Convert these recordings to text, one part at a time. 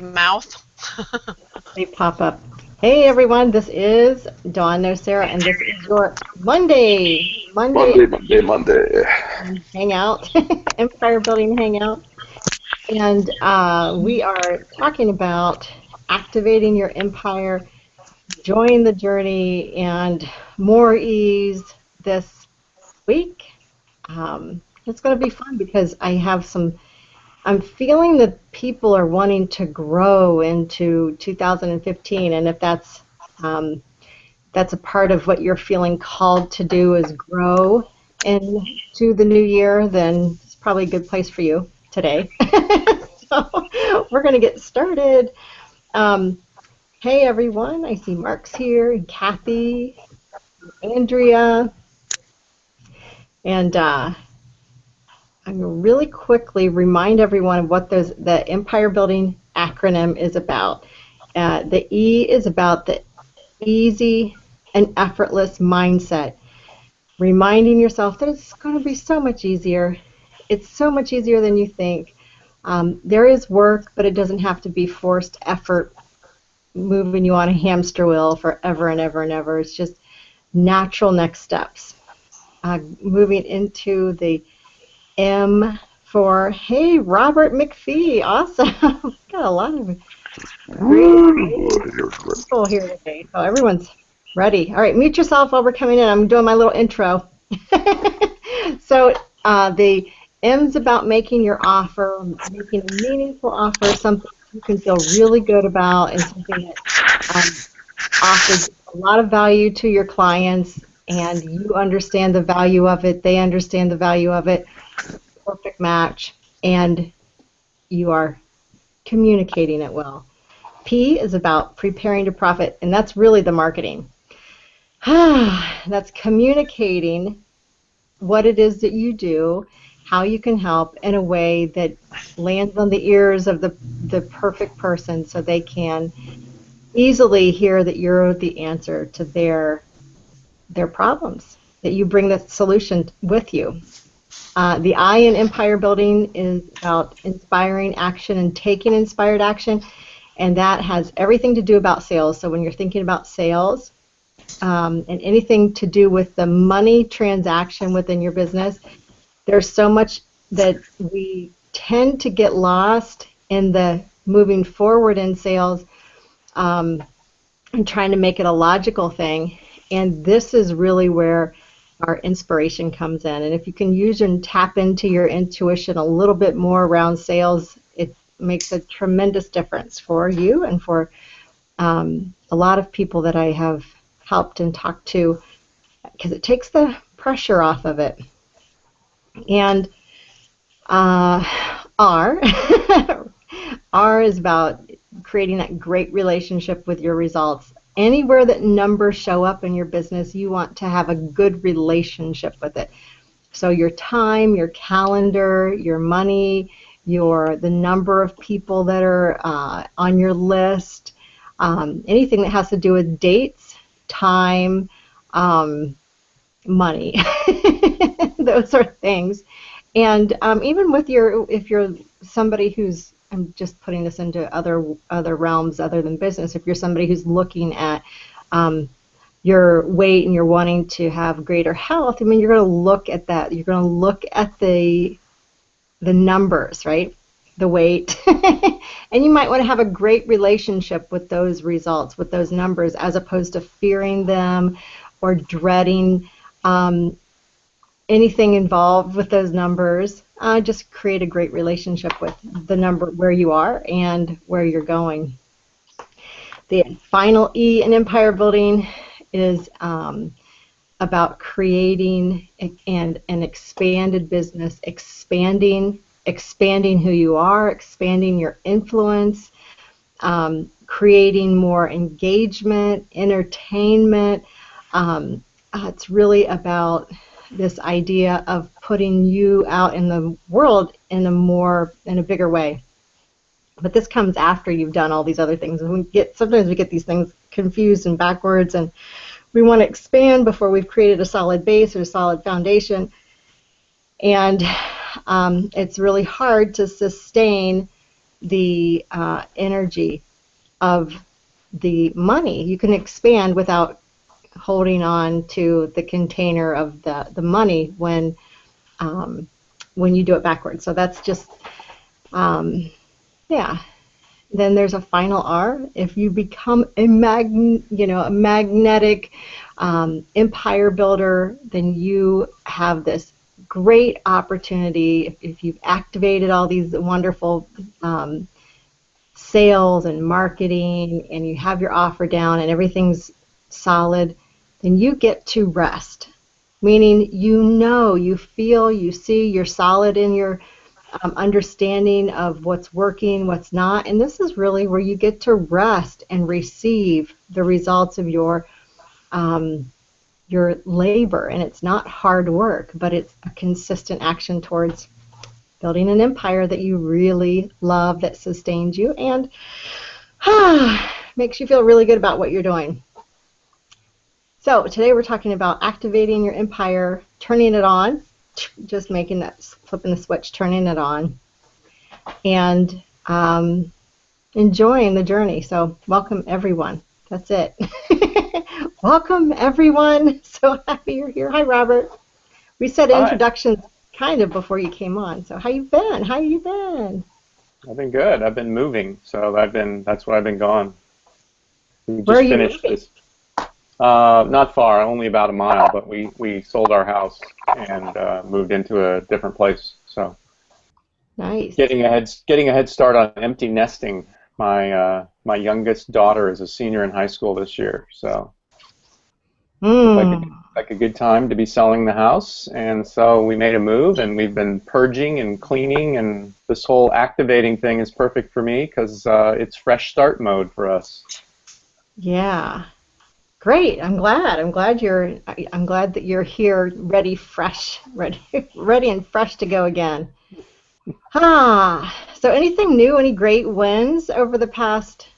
the mouth. They pop up. Hey everyone, this is Dawn Sarah, and this is your Monday Monday. Hangout, Empire Building Hangout. And we are talking about activating your empire, join the journey, and more ease this week. It's going to be fun because I'm feeling that people are wanting to grow into 2015, and if that's a part of what you're feeling called to do is grow into the new year, then it's probably a good place for you today. So we're going to get started. Um, hey everyone, I see Mark's here, and Kathy, Andrea, and I'm going to really quickly remind everyone of what the Empire Building acronym is about. The E is about the easy and effortless mindset, reminding yourself that it's going to be so much easier. It's so much easier than you think. There is work, but it doesn't have to be forced effort moving you on a hamster wheel forever and ever and ever. It's just natural next steps. Moving into the M for, hey, Robert McPhee, awesome. Got a lot of great people here today, so everyone's ready. All right, mute yourself while we're coming in. I'm doing my little intro. So the M's about making your offer, making a meaningful offer, something you can feel really good about, and something that offers a lot of value to your clients, and you understand the value of it, they understand the value of it. Perfect match, and you are communicating it well. P is about preparing to profit, and that's really the marketing. That's communicating what it is that you do, how you can help in a way that lands on the ears of the perfect person so they can easily hear that you're the answer to their problems, that you bring the solution with you. The I in empire building is about inspiring action and taking inspired action, and that has everything to do about sales. So when you're thinking about sales and anything to do with the money transaction within your business, there's so much that we tend to get lost in the moving forward in sales and trying to make it a logical thing, and this is really where our inspiration comes in. And if you can use and tap into your intuition a little bit more around sales, it makes a tremendous difference for you and for a lot of people that I have helped and talked to, because it takes the pressure off of it. And R, R is about creating that great relationship with your results. Anywhere that numbers show up in your business, you want to have a good relationship with it. So your time, your calendar, your money, the number of people that are on your list, anything that has to do with dates, time, money, those are things. And even with if you're somebody who's, I'm just putting this into other realms other than business. If you're somebody who's looking at your weight and you're wanting to have greater health, I mean, you're going to look at that. You're going to look at the numbers, right? The weight, and you might want to have a great relationship with those results, with those numbers, as opposed to fearing them or dreading anything involved with those numbers. Just create a great relationship with the number where you are and where you're going. The final E in empire building is about creating an expanded business, expanding who you are, expanding your influence, creating more engagement, entertainment. It's really about this idea of putting you out in the world in a bigger way. But this comes after you've done all these other things. And sometimes we get these things confused and backwards, and we want to expand before we've created a solid base or a solid foundation. And it's really hard to sustain the energy of the money. You can expand without holding on to the container of the money when you do it backwards. So that's just, yeah. Then there's a final R. If you become a a magnetic empire builder, then you have this great opportunity. If you've activated all these wonderful sales and marketing, and you have your offer down and everything's solid, then you get to rest. Meaning you feel, you see, you're solid in your understanding of what's working, what's not, and this is really where you get to rest and receive the results of your labor. And it's not hard work, but it's a consistent action towards building an empire that you really love, that sustains you, and makes you feel really good about what you're doing. So today we're talking about activating your empire, turning it on, just flipping the switch, turning it on, and enjoying the journey. So welcome everyone. That's it. Welcome everyone. So happy you're here. Hi Robert. We said introductions kind of before you came on. So how you been? How you been? I've been good. I've been moving, so that's why I've been gone. Where are you moving? Not far, only about a mile, but we sold our house and moved into a different place. So nice. Getting a head start on empty nesting. My youngest daughter is a senior in high school this year, so like a good time to be selling the house. And so we made a move, and we've been purging and cleaning, and this whole activating thing is perfect for me because it's fresh start mode for us. Yeah. Great. I'm glad that you're here, ready and fresh to go again. So anything new, any great wins over the past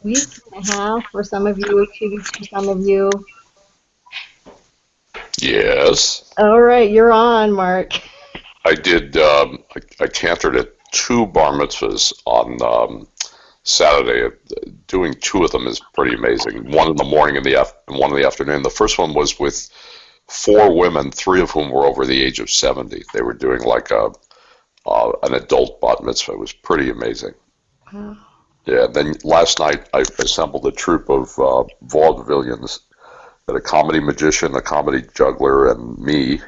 week and a half for some of you, 2 weeks for some of you? Yes. All right, you're on, Mark. I did, I cantered at 2 bar mitzvahs on Saturday. Doing 2 of them is pretty amazing. One in the morning and one in the afternoon. The first one was with 4 women, 3 of whom were over the age of 70. They were doing like an adult bat mitzvah. It was pretty amazing. Wow. Yeah. Then last night I assembled a troupe of vaudevillians, a comedy magician, a comedy juggler, and me.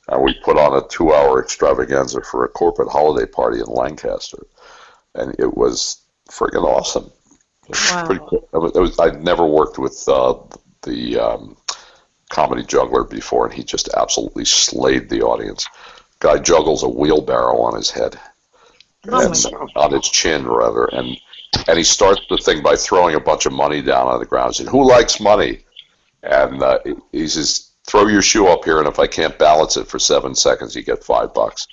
And we put on a 2-hour extravaganza for a corporate holiday party in Lancaster, and it was friggin' awesome. Wow. Pretty cool. I'd never worked with the comedy juggler before, and he just absolutely slayed the audience. Guy juggles a wheelbarrow on his head, on his chin rather, and he starts the thing by throwing a bunch of money down on the ground. He said, "Who likes money?" And he says, "Throw your shoe up here, and if I can't balance it for 7 seconds, you get $5."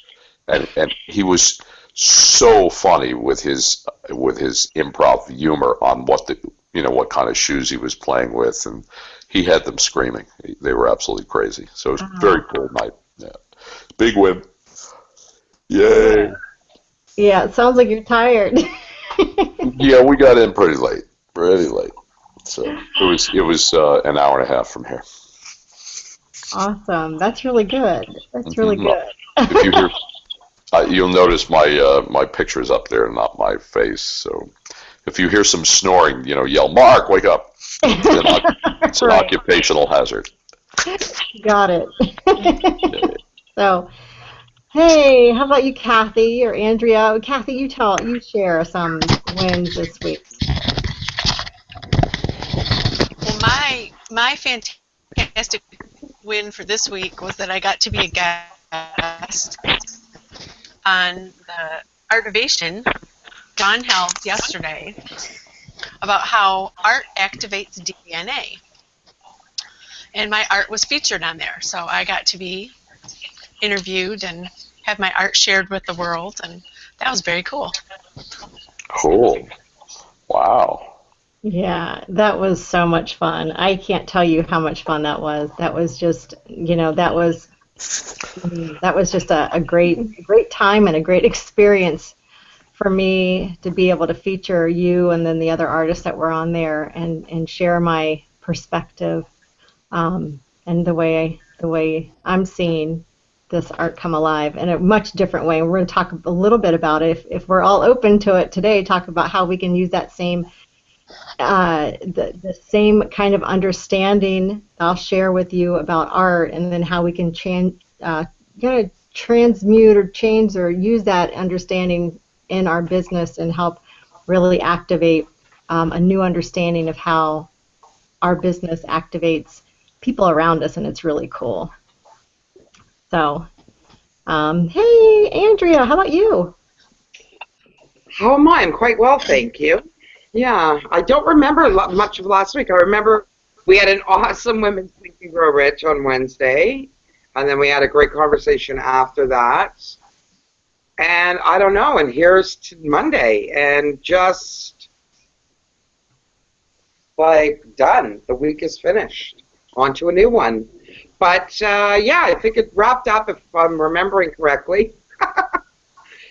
And he was so funny with his improv humor on what kind of shoes he was playing with, and he had them screaming. They were absolutely crazy. So it was a very cool night. Yeah, big win. Yay! Yeah, it sounds like you're tired. Yeah, we got in pretty late. So it was an hour and a half from here. Awesome. That's really good. That's really good. If you hear, you'll notice my picture's up there, not my face. So if you hear some snoring, yell, "Mark, wake up!" It's an occupational hazard. Got it. So, hey, how about you, Kathy or Andrea? Kathy, you share some wins this week. Well, my fantastic win for this week was that I got to be a guest on the Artivation John held yesterday about how art activates DNA. And my art was featured on there, so I got to be interviewed and have my art shared with the world, and that was very cool. Cool. Wow. Yeah, that was so much fun. I can't tell you how much fun that was. That was just, that was just a great time and a great experience for me to be able to feature you and then the other artists that were on there and share my perspective and the way I'm seeing this art come alive in a much different way. And we're going to talk a little bit about it, if we're all open to it today, talk about how we can use that same the same kind of understanding I'll share with you about art, and then how we can transmute or change or use that understanding in our business and help really activate a new understanding of how our business activates people around us, and it's really cool. So, hey, Andrea, how about you? How am I? I'm quite well, thank you. Yeah, I don't remember much of last week. I remember we had an awesome Women's Think and Grow Rich on Wednesday, and then we had a great conversation after that. And I don't know, and here's to Monday, and just, like, done. The week is finished. On to a new one. But, yeah, I think it wrapped up, if I'm remembering correctly.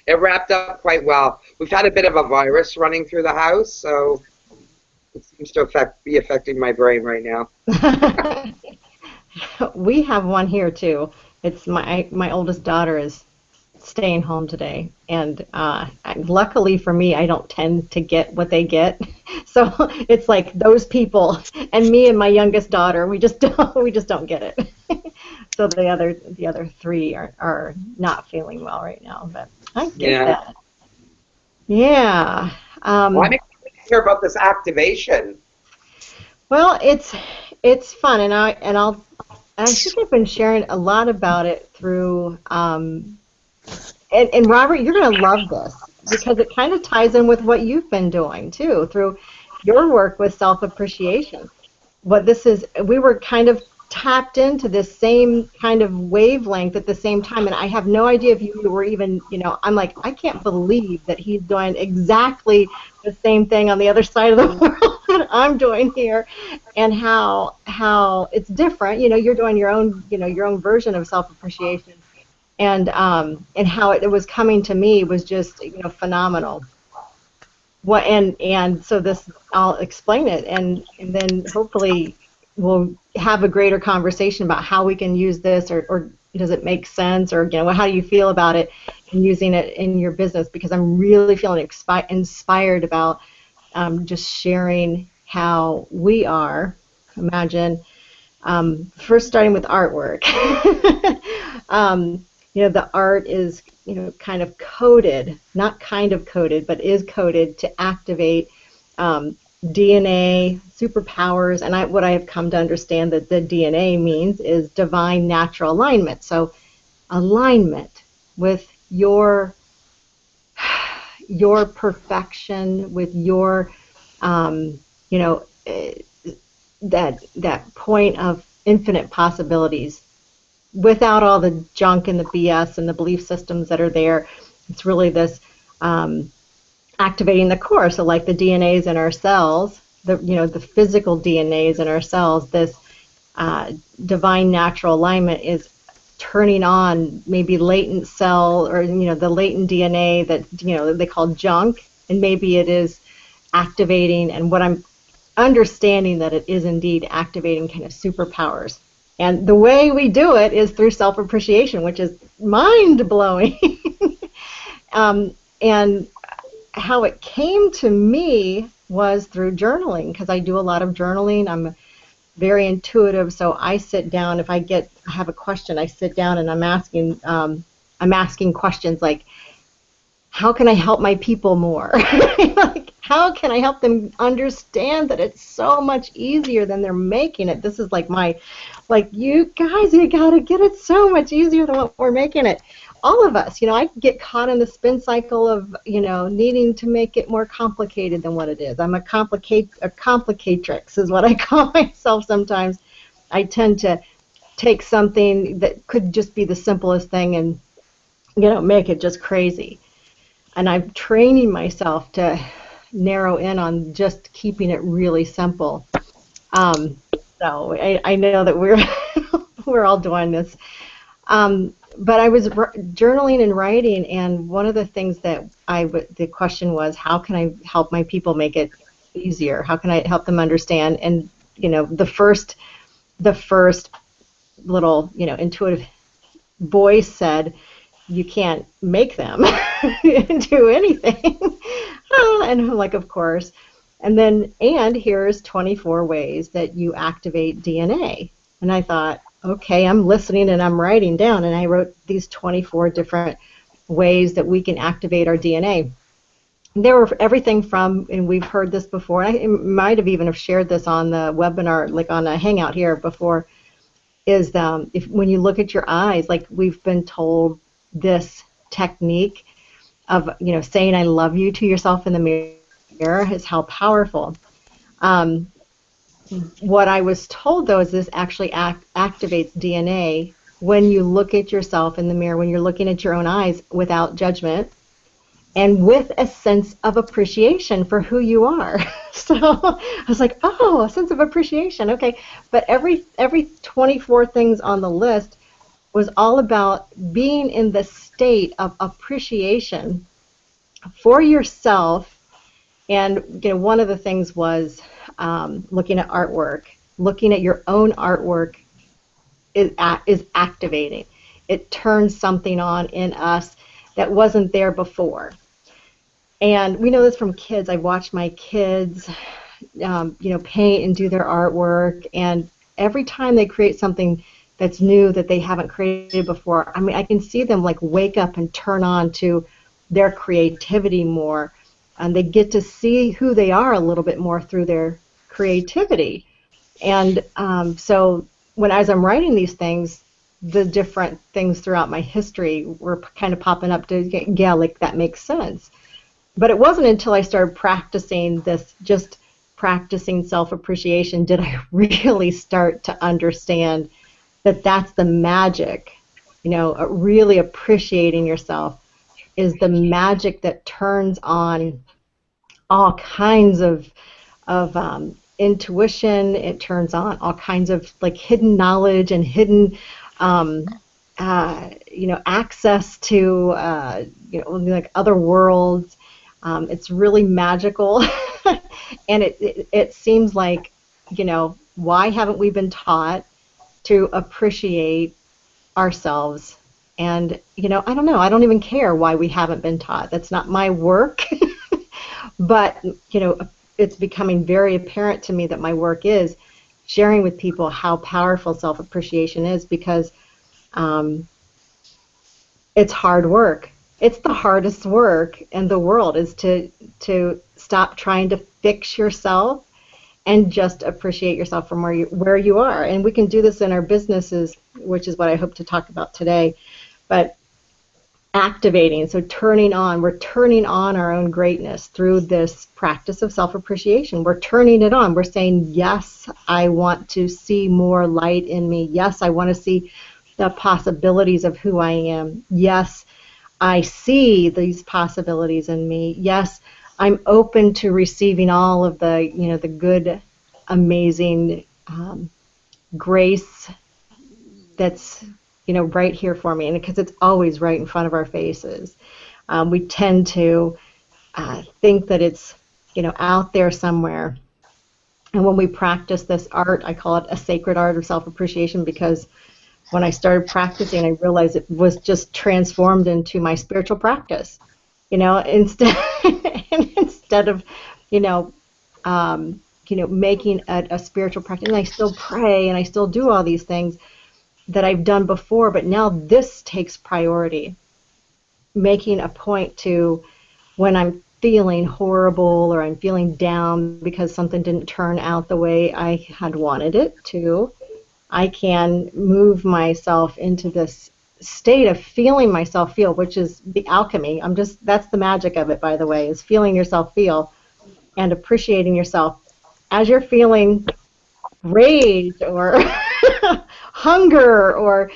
It wrapped up quite well. We've had a bit of a virus running through the house, so it seems to be affecting my brain right now. We have one here too. It's my oldest daughter is staying home today, and luckily for me, I don't tend to get what they get. So it's like those people and me and my youngest daughter, we just don't get it. So the other three are not feeling well right now, but I get that. Yeah. Well, I'm excited to hear about this activation. Well, it's fun, and I think I've been sharing a lot about it through. And Robert, you're going to love this because it kind of ties in with what you've been doing too through your work with self-appreciation. What this is, we were kind of tapped into this same kind of wavelength at the same time, and I have no idea if you were even, I'm like, I can't believe that he's doing exactly the same thing on the other side of the world that I'm doing here, and how it's different. You're doing your own version of self-appreciation, and how it was coming to me was just phenomenal. What and so this, I'll explain it, and then hopefully we'll have a greater conversation about how we can use this, or does it make sense, or how do you feel about it and using it in your business, because I'm really feeling inspired about just sharing how we are. Imagine first starting with artwork. The art is kind of coded, not kind of coded, but is coded to activate DNA, superpowers, and what I have come to understand that the DNA means is divine natural alignment. So alignment with your perfection, with your that point of infinite possibilities, without all the junk and the BS and the belief systems that are there. It's really this activating the core. So like the DNAs in our cells, the physical DNAs in our cells, this divine natural alignment is turning on maybe latent cell, or the latent DNA that they call junk, and maybe it is activating, and what I'm understanding that it is indeed activating kind of superpowers. And the way we do it is through self-appreciation, which is mind-blowing. And how it came to me was through journaling, because I do a lot of journaling. I'm very intuitive, so I sit down. If I have a question, I sit down and I'm asking questions like, how can I help my people more? Like, how can I help them understand that it's so much easier than they're making it? This is like you guys, you got to get it so much easier than what we're making it. All of us, I get caught in the spin cycle of, needing to make it more complicated than what it is. I'm a complicatrix is what I call myself sometimes. I tend to take something that could just be the simplest thing and, make it just crazy. And I'm training myself to narrow in on just keeping it really simple. So I know that we're all doing this. but I was journaling and writing, and one of the things that the question was, how can I help my people make it easier? How can I help them understand? And the first little intuitive voice said, you can't make them do anything. And I'm like, of course. And here's 24 ways that you activate DNA. And I thought, okay, I'm listening and I'm writing down, and I wrote these 24 different ways that we can activate our DNA. There were everything from, and we've heard this before, and I might have even have shared this on the webinar, like on a Hangout here before, is when you look at your eyes, like we've been told this technique of saying I love you to yourself in the mirror is how powerful. What I was told, though, is this actually activates DNA when you look at yourself in the mirror, when you're looking at your own eyes without judgment and with a sense of appreciation for who you are. So I was like, oh, a sense of appreciation. Okay. But every 24 things on the list was all about being in the state of appreciation for yourself. And one of the things was looking at artwork. Looking at your own artwork is activating. It turns something on in us that wasn't there before. And we know this from kids. I watched my kids, paint and do their artwork, and every time they create something that's new that they haven't created before, I mean, I can see them like wake up and turn on to their creativity more, and they get to see who they are a little bit more through their creativity. And so as I'm writing these things, the different things throughout my history were kind of popping up to, yeah, like that makes sense. But it wasn't until I started practicing this, just practicing self-appreciation, did I really start to understand that that's the magic. Really appreciating yourself is the magic that turns on all kinds of intuition. It turns on all kinds of like hidden knowledge and hidden access to like other worlds. It's really magical, and it seems like, why haven't we been taught to appreciate ourselves? And, I don't know. I don't even care why we haven't been taught. That's not my work. But, it's becoming very apparent to me that my work is sharing with people how powerful self-appreciation is, because it's hard work. It's the hardest work in the world, is to stop trying to fix yourself and just appreciate yourself from where you are. And we can do this in our businesses, which is what I hope to talk about today. But activating, so we're turning on our own greatness through this practice of self-appreciation. We're turning it on. We're saying, yes, I want to see more light in me. Yes, I want to see the possibilities of who I am. Yes, I see these possibilities in me. Yes, I'm open to receiving all of the, the good, amazing grace that's, right here for me. And because it's always right in front of our faces. We tend to think that it's, out there somewhere. And when we practice this art, I call it a sacred art of self-appreciation, because when I started practicing, I realized it was just transformed into my spiritual practice. Instead of, making a spiritual practice. And I still pray and I still do all these things that I've done before, but now this takes priority. Making a point to, when I'm feeling horrible or I'm feeling down because something didn't turn out the way I had wanted it to, I can move myself into this state of feeling myself feel, which is the alchemy. That's the magic of it, by the way, is feeling yourself feel and appreciating yourself as you're feeling rage or hunger or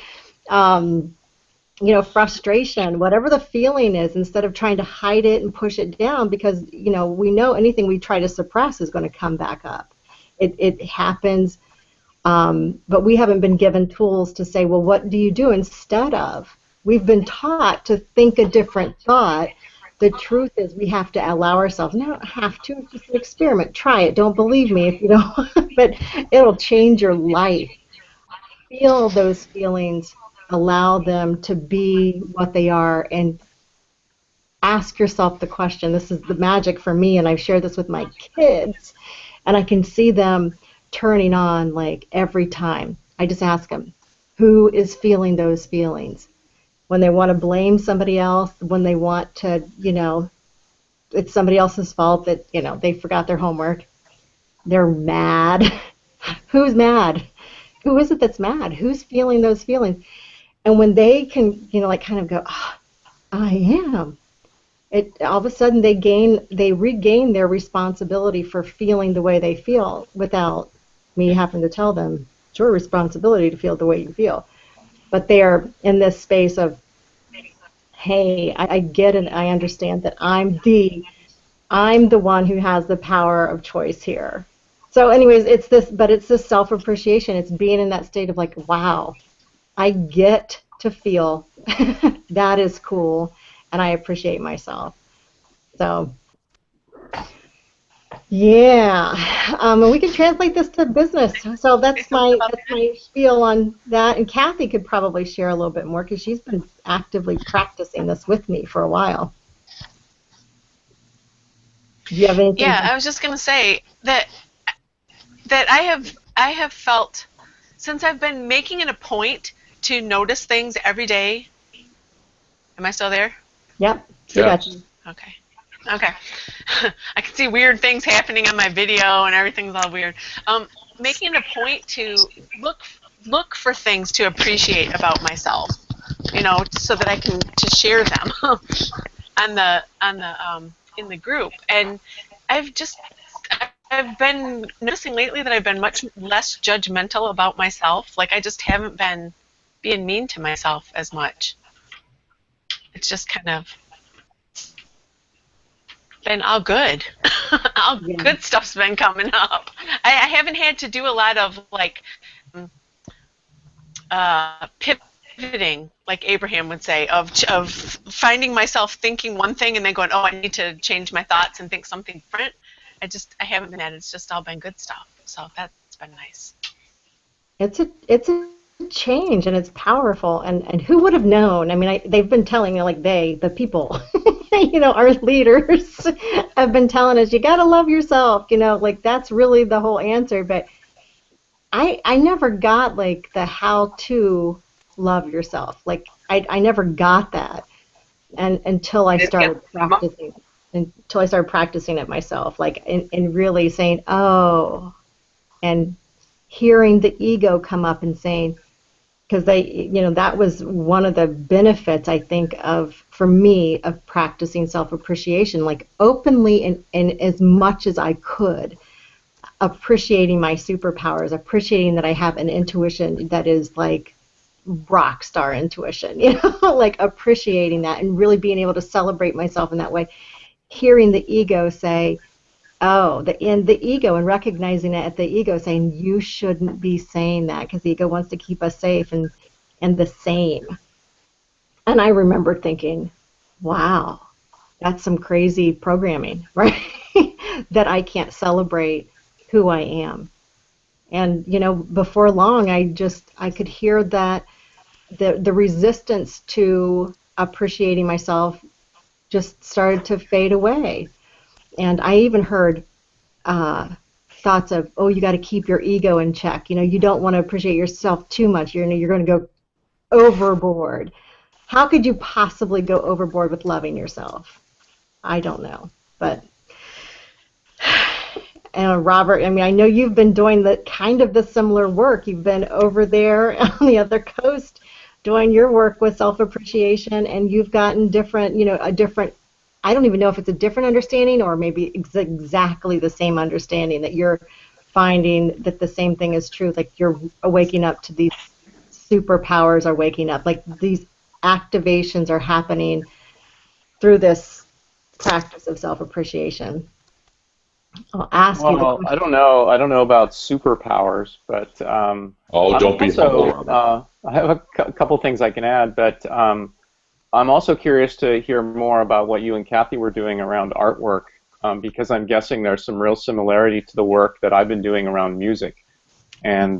frustration, whatever the feeling is, instead of trying to hide it and push it down, because we know anything we try to suppress is going to come back up. It happens. But we haven't been given tools to say, well, what do you do instead of? we've been taught to think a different thought. The truth is we have to allow ourselves, not have to, it's just an experiment. Try it. Don't believe me if you don't, but it'll change your life. Feel those feelings, allow them to be what they are, and ask yourself the question. This is the magic for me, and I've shared this with my kids, and I can see them turning on like every time. I just ask them, who is feeling those feelings? When they want to blame somebody else, when they want to, it's somebody else's fault that, they forgot their homework. They're mad. Who's mad? Who is it that's mad? Who's feeling those feelings? And when they can, like kind of go, oh, I am. All of a sudden they regain their responsibility for feeling the way they feel without me having to tell them, it's your responsibility to feel the way you feel. But they are in this space of, hey, I get it, I understand that I'm the one who has the power of choice here. So anyways, it's this self-appreciation. It's being in that state of like, wow, I get to feel that is cool, and I appreciate myself. So yeah, and we can translate this to business. So that's my spiel on that. And Kathy could probably share a little bit more because she's been actively practicing this with me for a while. Do you have anything? Yeah, I was just going to say that I have felt, since I've been making it a point to notice things every day. Am I still there? Yep. Yeah. Got you. Okay. I can see weird things happening on my video, and everything's all weird. Making it a point to look for things to appreciate about myself, so that I can to share them in the group. And I've been noticing lately that I've been much less judgmental about myself. Like I just haven't been being mean to myself as much. It's just kind of been all good. All good stuff's been coming up. I haven't had to do a lot of like pivoting, like Abraham would say, of finding myself thinking one thing and then going, oh, I need to change my thoughts and think something different. I haven't been at it. It's just all been good stuff. So that's been nice. It's a change, and it's powerful. And who would have known? I mean, they've been telling me, like the people, our leaders have been telling us, you got to love yourself. Like that's really the whole answer. But I never got like the how to love yourself. Like I never got that, and until I started practicing. Until I started practicing it myself, like and really saying, oh, and hearing the ego come up and saying, because that was one of the benefits I think for me of practicing self-appreciation, like openly and as much as I could, appreciating my superpowers, appreciating that I have an intuition that is like rock star intuition, like appreciating that and really being able to celebrate myself in that way. Hearing the ego say, oh, the ego, and recognizing it at the ego saying, you shouldn't be saying that because the ego wants to keep us safe and the same. And I remember thinking, wow, that's some crazy programming, right? That I can't celebrate who I am. And, before long, I could hear that the resistance to appreciating myself just started to fade away. And I even heard thoughts of, oh, you got to keep your ego in check. You don't want to appreciate yourself too much. You're going to go overboard. How could you possibly go overboard with loving yourself? I don't know. But, Robert, I mean, I know you've been doing the similar work. You've been over there on the other coast doing your work with self-appreciation, and you've gotten different, I don't even know if it's a different understanding or maybe exactly the same understanding, that you're finding that the same thing is true, like you're waking up to these superpowers are waking up, like these activations are happening through this practice of self-appreciation. I'll ask you the Well, question. I don't know about superpowers, but Oh, I'm don't be humble, also Robin. I have a couple things I can add, but I'm also curious to hear more about what you and Kathy were doing around artwork, because I'm guessing there's some real similarity to the work that I've been doing around music and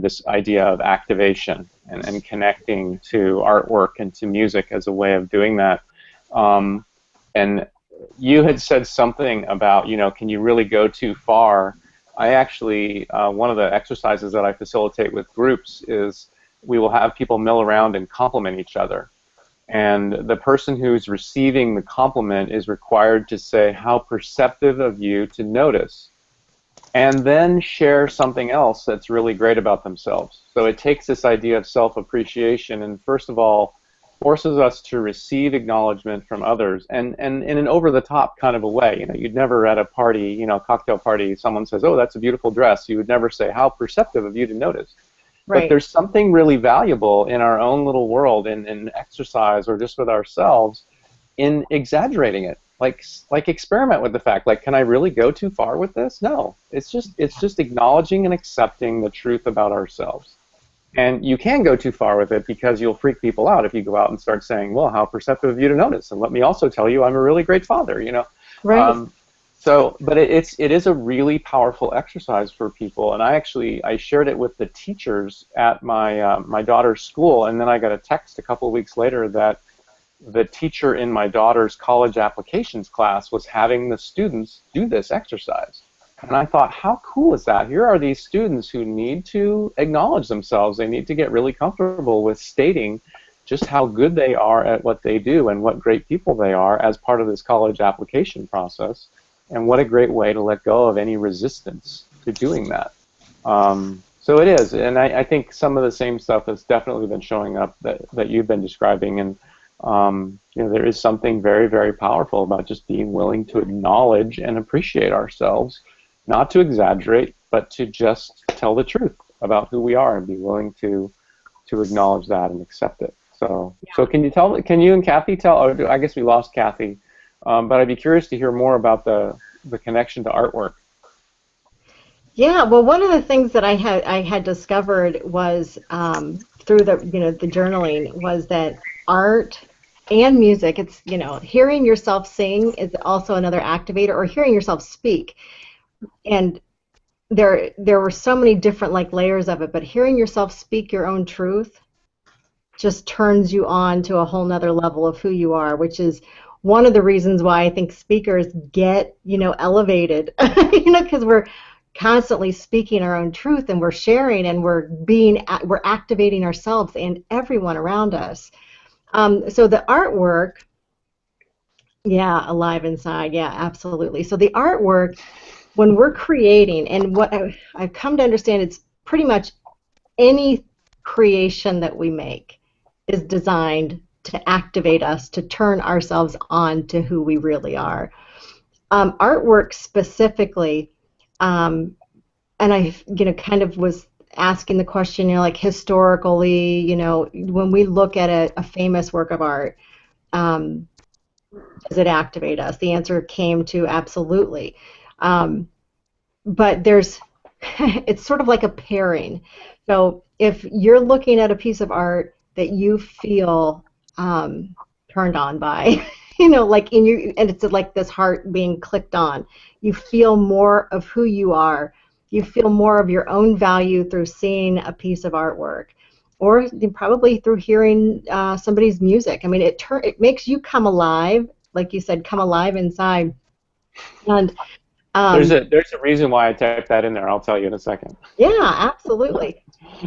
this idea of activation and connecting to artwork and to music as a way of doing that. Um, and you had said something about, can you really go too far? I actually, one of the exercises that I facilitate with groups is we will have people mill around and compliment each other. And the person who's receiving the compliment is required to say how perceptive of you to notice, and then share something else that's really great about themselves. So it takes this idea of self-appreciation and, first of all, forces us to receive acknowledgement from others, and in an over-the-top kind of a way. You'd never at a party, cocktail party, someone says, "Oh, that's a beautiful dress." You would never say, "How perceptive of you to notice." But Right. there's something really valuable in our own little world, in exercise or just with ourselves, in exaggerating it. Like experiment with the fact. Like, can I really go too far with this? No. It's just acknowledging and accepting the truth about ourselves. And you can go too far with it because you'll freak people out if you go out and start saying, "Well, how perceptive of you to notice, and let me also tell you I'm a really great father." Right. Um, but it is a really powerful exercise for people, and I shared it with the teachers at my daughter's school, and then I got a text a couple of weeks later that the teacher in my daughter's college applications class was having the students do this exercise. And I thought, how cool is that? Here are these students who need to acknowledge themselves. They need to get really comfortable with stating just how good they are at what they do and what great people they are as part of this college application process. And what a great way to let go of any resistance to doing that. So it is, and I think some of the same stuff has definitely been showing up that you've been describing, and there is something very, very powerful about just being willing to acknowledge and appreciate ourselves, not to exaggerate, but to just tell the truth about who we are and be willing to acknowledge that and accept it. So can you and Kathy tell? Oh, I guess we lost Kathy, but I'd be curious to hear more about the connection to artwork. Yeah, well, one of the things that I had discovered was through the journaling was that art and music, it's hearing yourself sing is also another activator, or hearing yourself speak. And there were so many different like layers of it, but hearing yourself speak your own truth just turns you on to a whole nother level of who you are, which is one of the reasons why I think speakers get, elevated, because we're constantly speaking our own truth, and we're sharing, and we're activating ourselves and everyone around us. So the artwork, yeah, alive inside, yeah, absolutely. So the artwork, when we're creating, and what I've come to understand, it's pretty much any creation that we make is designed to activate us, to turn ourselves on to who we really are. Artwork specifically, um, and I, kind of was asking the question, like historically, when we look at a famous work of art, um, does it activate us? The answer came to absolutely. Um, but it's sort of like a pairing. So if you're looking at a piece of art that you feel turned on by, like in you, and it's like this heart being clicked on, you feel more of who you are. You feel more of your own value through seeing a piece of artwork, or probably through hearing somebody's music. I mean, it makes you come alive, like you said, come alive inside, and There's um, a reason why I typed that in there. I'll tell you in a second. yeah, absolutely.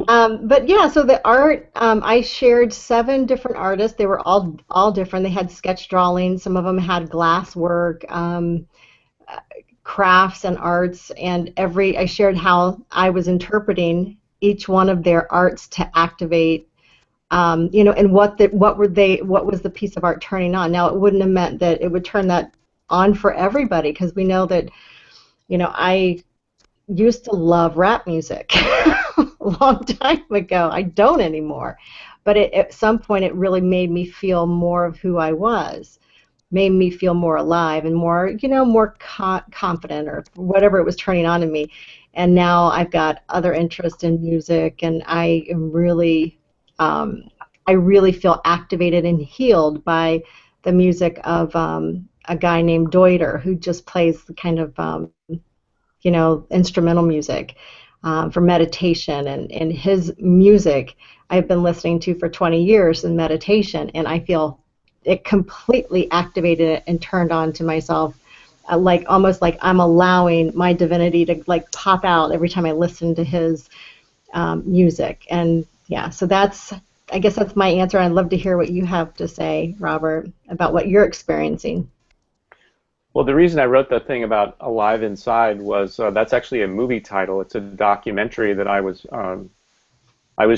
But yeah, so the art, I shared 7 different artists. They were all different. They had sketch drawings. Some of them had glass work, crafts and arts, and I shared how I was interpreting each one of their arts to activate, and what was the piece of art turning on. Now, it wouldn't have meant that it would turn that on for everybody, because we know that, I used to love rap music a long time ago. I don't anymore. But at some point, it really made me feel more of who I was. made me feel more alive and more, more confident or whatever it was turning on in me. And now I've got other interests in music, and I really feel activated and healed by the music of a guy named Deuter, who just plays the kind of instrumental music for meditation, and his music I've been listening to for 20 years in meditation, and I feel it completely activated it and turned on to myself, like almost like I'm allowing my divinity to like pop out every time I listen to his music. And yeah, so I guess that's my answer. I'd love to hear what you have to say, Robert, about what you're experiencing. Well, the reason I wrote that thing about Alive Inside was that's actually a movie title. It's a documentary that I was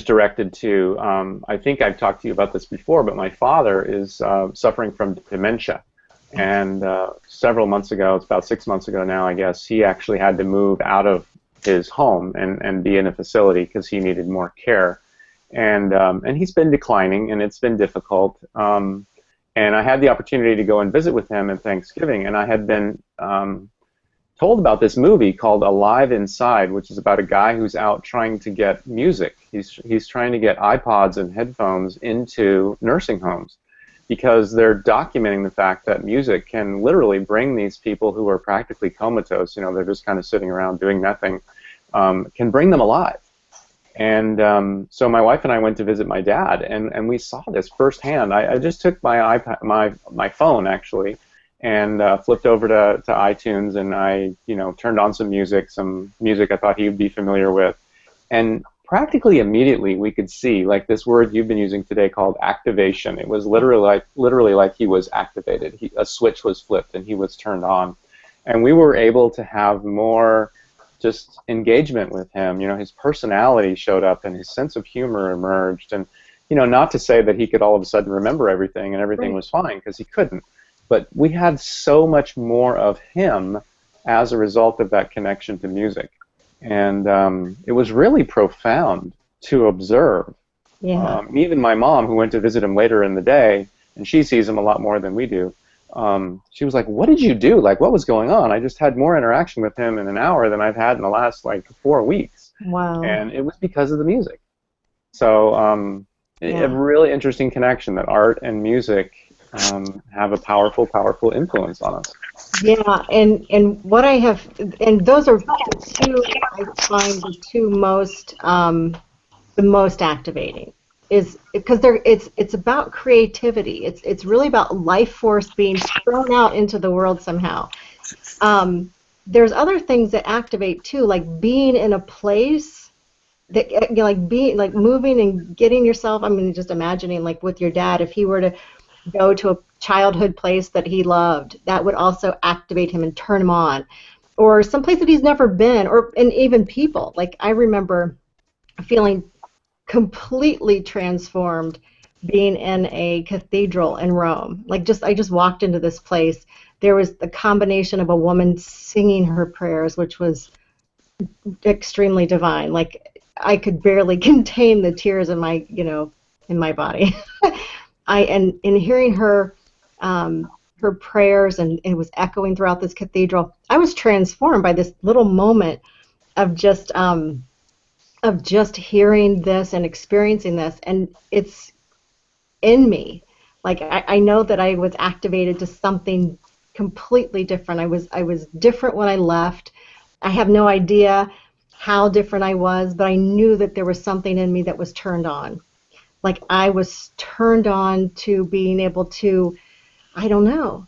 directed to. I think I've talked to you about this before, but my father is suffering from dementia. And several months ago, it's about 6 months ago now, I guess, he actually had to move out of his home and be in a facility because he needed more care. And he's been declining, and it's been difficult. And I had the opportunity to go and visit with him at Thanksgiving, and I had been told about this movie called Alive Inside, which is about a guy who's out trying to get music. He's trying to get iPods and headphones into nursing homes because they're documenting the fact that music can literally bring these people who are practically comatose, they're just kind of sitting around doing nothing, can bring them alive. And so my wife and I went to visit my dad, and we saw this firsthand. I just took my iPad, my phone actually, and flipped over to iTunes, and I turned on some music I thought he would be familiar with, and practically immediately we could see, like this word you've been using today called activation. It was literally like he was activated. A switch was flipped and he was turned on, and we were able to have more just engagement with him. His personality showed up and his sense of humor emerged, and not to say that he could all of a sudden remember everything and everything was fine, because he couldn't, but we had so much more of him as a result of that connection to music. And it was really profound to observe. Yeah. Even my mom, who went to visit him later in the day, and she sees him a lot more than we do, she was like, "What did you do? Like, what was going on? I just had more interaction with him in an hour than I've had in the last, 4 weeks." Wow. And it was because of the music. So a really interesting connection that art and music have a powerful, powerful influence on us. Yeah, and what I have, and those are the two I find the most activating, is because it's about creativity. It's really about life force being thrown out into the world somehow. There's other things that activate too, like being in a place that like moving and getting yourself. I mean, just imagining like with your dad, if he were to go to a childhood place that he loved, that would also activate him and turn him on, or some place that he's never been, and even people. Like I remember feeling completely transformed being in a cathedral in Rome. I just walked into this place. There was the combination of a woman singing her prayers, which was extremely divine. Like I could barely contain the tears in my body. And hearing her prayers, and it was echoing throughout this cathedral, I was transformed by this little moment of just hearing this and experiencing this, and it's in me. Like I know that I was activated to something completely different. I was different when I left. I have no idea how different I was, but I knew that there was something in me that was turned on. Like I was turned on to being able to, I don't know,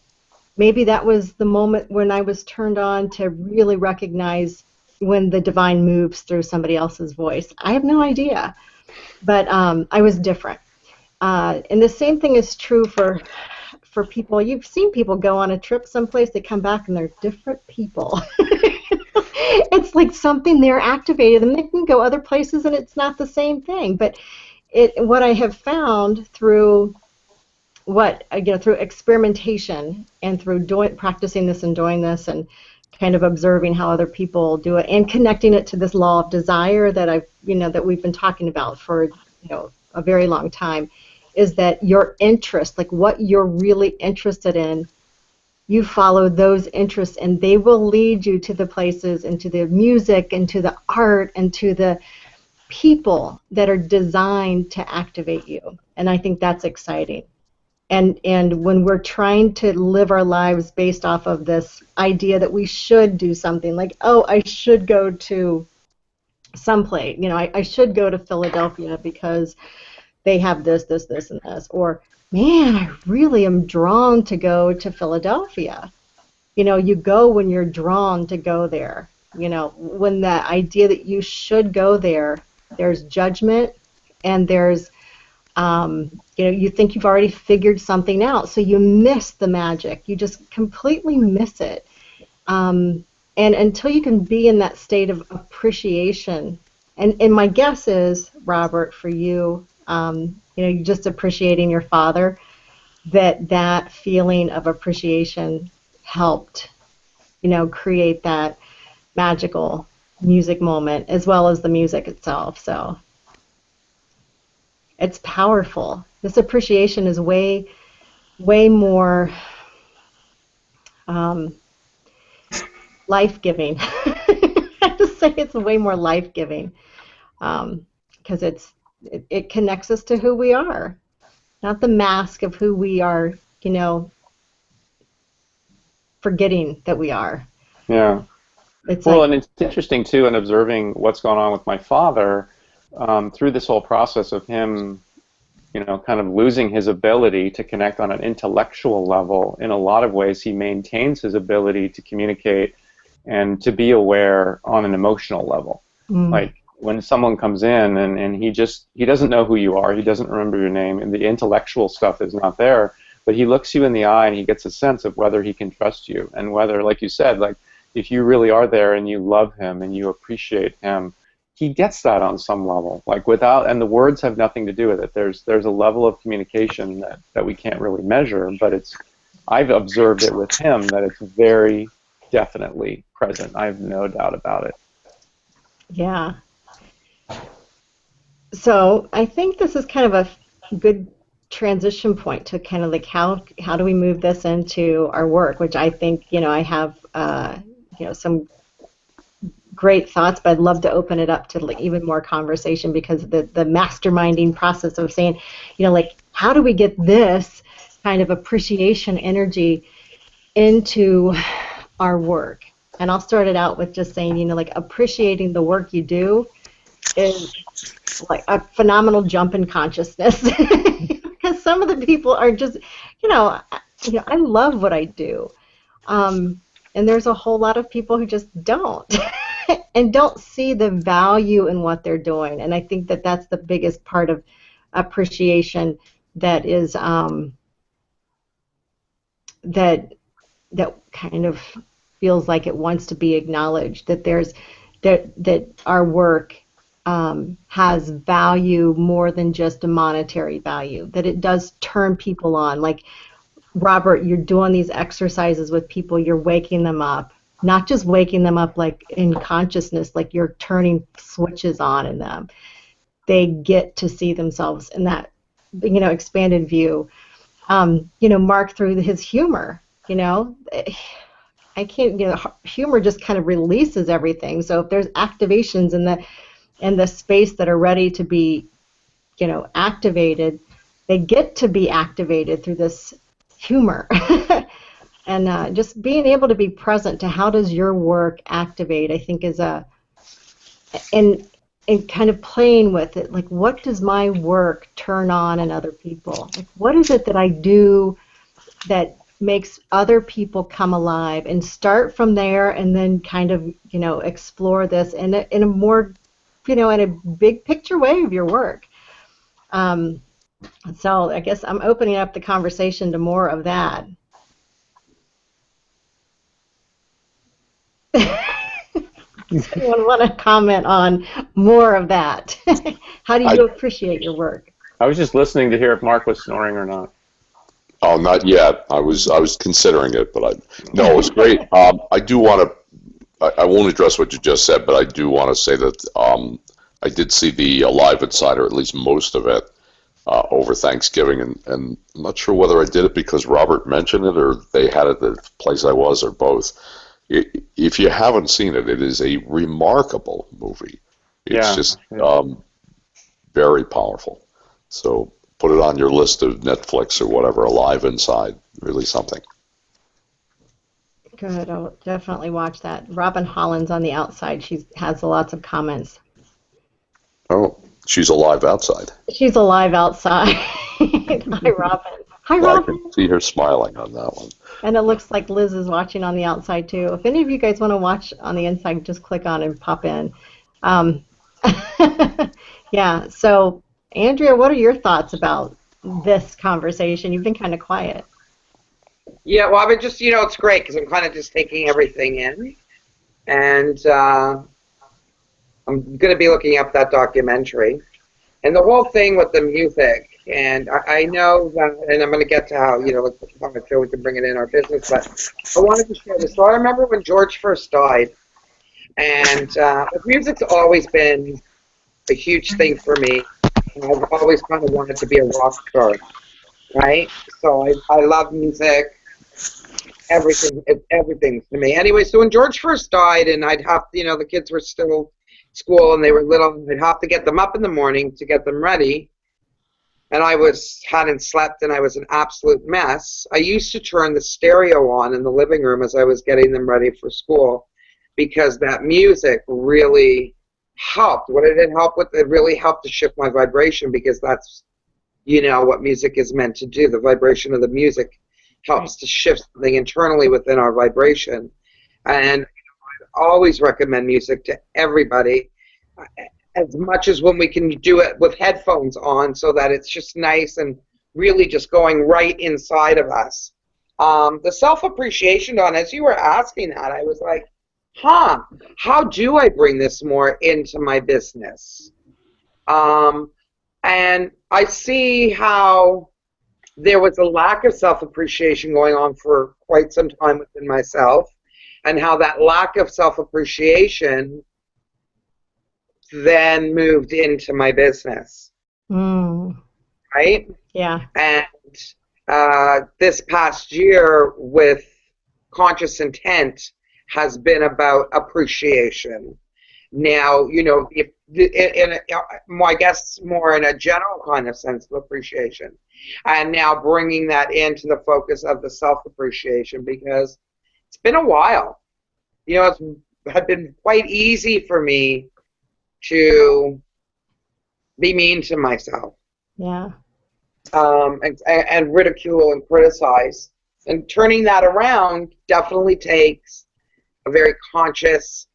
maybe that was the moment when I was turned on to really recognize when the divine moves through somebody else's voice. I have no idea, but I was different. And the same thing is true for people. You've seen people go on a trip someplace, they come back and they're different people. It's like something they're activated, and they can go other places and it's not the same thing. But what I have found through through experimentation and through practicing this and doing this and kind of observing how other people do it and connecting it to this law of desire that that we've been talking about for a very long time, is that your interest, like what you're really interested in, you follow those interests, and they will lead you to the places and to the music and to the art and to the people that are designed to activate you. And I think that's exciting. And when we're trying to live our lives based off of this idea that we should do something, like, oh, I should go to someplace, I should go to Philadelphia because they have this, this, this, and this, or man, I really am drawn to go to Philadelphia. You go when you're drawn to go there. When the idea that you should go there, there's judgment, and there's you think you've already figured something out, so you miss the magic. You just completely miss it. And until you can be in that state of appreciation, and my guess is, Robert, for you, you're just appreciating your father, that feeling of appreciation helped, create that magical music moment as well as the music itself. So it's powerful. This appreciation is way more life-giving. I have to say it's way more life-giving because it connects us to who we are, not the mask of who we are, forgetting that we are. Yeah. And it's interesting, too, in observing what's going on with my father through this whole process of him, kind of losing his ability to connect on an intellectual level. In a lot of ways, he maintains his ability to communicate and to be aware on an emotional level. Like when someone comes in and he doesn't know who you are, he doesn't remember your name, and the intellectual stuff is not there, but he looks you in the eye and he gets a sense of whether he can trust you, and whether, like you said, like if you really are there and you love him and you appreciate him, he gets that on some level, like and the words have nothing to do with it. There's a level of communication that we can't really measure, but I've observed it with him that it's very definitely present. I have no doubt about it. Yeah. So I think this is kind of a good transition point to kind of like how do we move this into our work, which I think, I have, some great thoughts, but I'd love to open it up to like even more conversation, because the masterminding process of saying, like, how do we get this kind of appreciation energy into our work? And I'll start it out with just saying, like, appreciating the work you do is like a phenomenal jump in consciousness. Because some of the people are just, I love what I do. And there's a whole lot of people who just don't. And don't see the value in what they're doing. And I think that that's the biggest part of appreciation that is that kind of feels like it wants to be acknowledged, that that our work has value more than just a monetary value, that it does turn people on. Like, Robert, you're doing these exercises with people, you're waking them up. Not just waking them up like in consciousness, like you're turning switches on in them. They get to see themselves in that, expanded view. Mark, through his humor, I can't, humor just kind of releases everything. So if there's activations in the space that are ready to be, activated, they get to be activated through this humor. And just being able to be present to how does your work activate, I think is and kind of playing with it, like, what does my work turn on in other people? Like, what is it that I do that makes other people come alive, and start from there, and then kind of, explore this in a more, in a big picture way of your work. So I guess I'm opening up the conversation to more of that. Anyone want to comment on more of that? How do you appreciate your work? I was just listening to hear if Mark was snoring or not. Oh, not yet. I was considering it, but no, it was great. I do want to. I won't address what you just said, but I do want to say that I did see the Alive Inside, or at least most of it, over Thanksgiving, and I'm not sure whether I did it because Robert mentioned it or they had it at the place I was, or both. If you haven't seen it, it is a remarkable movie. It's just very powerful. So put it on your list of Netflix or whatever, Alive Inside, really something. Good. I'll definitely watch that. Robin Holland's on the outside. She has lots of comments. Oh, she's alive outside. She's alive outside. Hi, Robin. Hi, I Robin. can see her smiling on that one. And it looks like Liz is watching on the outside, too. If any of you guys want to watch on the inside, just click on and pop in. Yeah, so, Andrea, what are your thoughts about this conversation? You've been kind of quiet. Yeah, well, I've been just, it's great because I'm kind of just taking everything in. And I'm going to be looking up that documentary. And the whole thing with the music, and I know that, and I'm going to get to how, like I'm sure we can bring it in our business, but I wanted to share this. So I remember when George first died, and music's always been a huge thing for me. And I've always kind of wanted to be a rock star, right? So I love music. Everything to me. Anyway, so when George first died, and I'd have, the kids were still at school and they were little, I'd have to get them up in the morning to get them ready. And I hadn't slept and I was an absolute mess. I used to turn the stereo on in the living room as I was getting them ready for school because that music really helped. What did it help with? It really helped to shift my vibration because that's, what music is meant to do. The vibration of the music helps to shift something internally within our vibration. And I always recommend music to everybody, as much as when we can do it with headphones on so that it's just nice and really just going right inside of us. The self-appreciation, Dawn, as you were asking that, I was like, how do I bring this more into my business? And I see how there was a lack of self-appreciation going on for quite some time within myself, and how that lack of self-appreciation then moved into my business. Right? Yeah. And this past year with Conscious Intent has been about appreciation. Now, I guess more in a general kind of sense of appreciation. And now bringing that into the focus of the self-appreciation, because it's been a while. It's had been quite easy for me to be mean to myself. Yeah. And ridicule and criticize. And turning that around definitely takes a very conscious,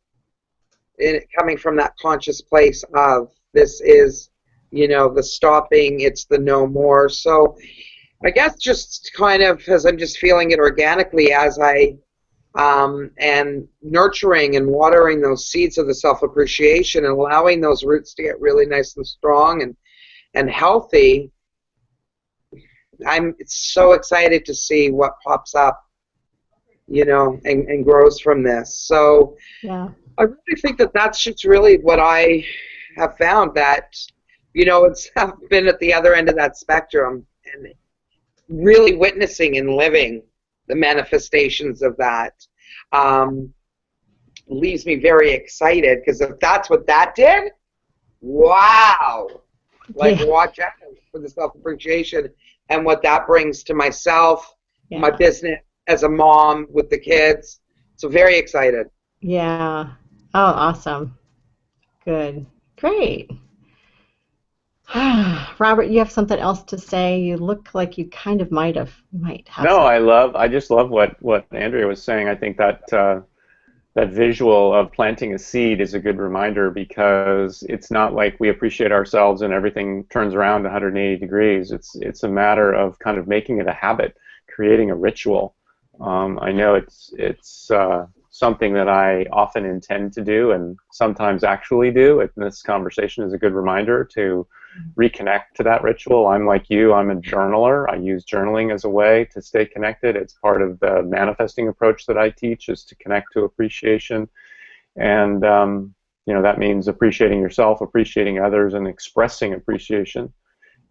coming from that conscious place of this is, the stopping, it's the no more. So I guess just kind of as I'm just feeling it organically as I and nurturing and watering those seeds of the self-appreciation and allowing those roots to get really nice and strong and healthy, I'm so excited to see what pops up, and grows from this. So yeah. I really think that that's just really what I have found, that, it's I've been at the other end of that spectrum and really witnessing and living the manifestations of that leaves me very excited, because if that's what that did, wow. Like, watch out for the self-appreciation and what that brings to myself, my business as a mom with the kids. So very excited. Yeah. Oh, awesome. Good. Great. Robert, you have something else to say? You look like you kind of might have. No, I just love what Andrea was saying. I think that that visual of planting a seed is a good reminder, because it's not like we appreciate ourselves and everything turns around 180 degrees. It's a matter of kind of making it a habit, creating a ritual. I know it's something that I often intend to do and sometimes actually do, and this conversation is a good reminder to reconnect to that ritual. I'm like you, I'm a journaler. I use journaling as a way to stay connected. It's part of the manifesting approach that I teach, is to connect to appreciation. And that means appreciating yourself, appreciating others, and expressing appreciation.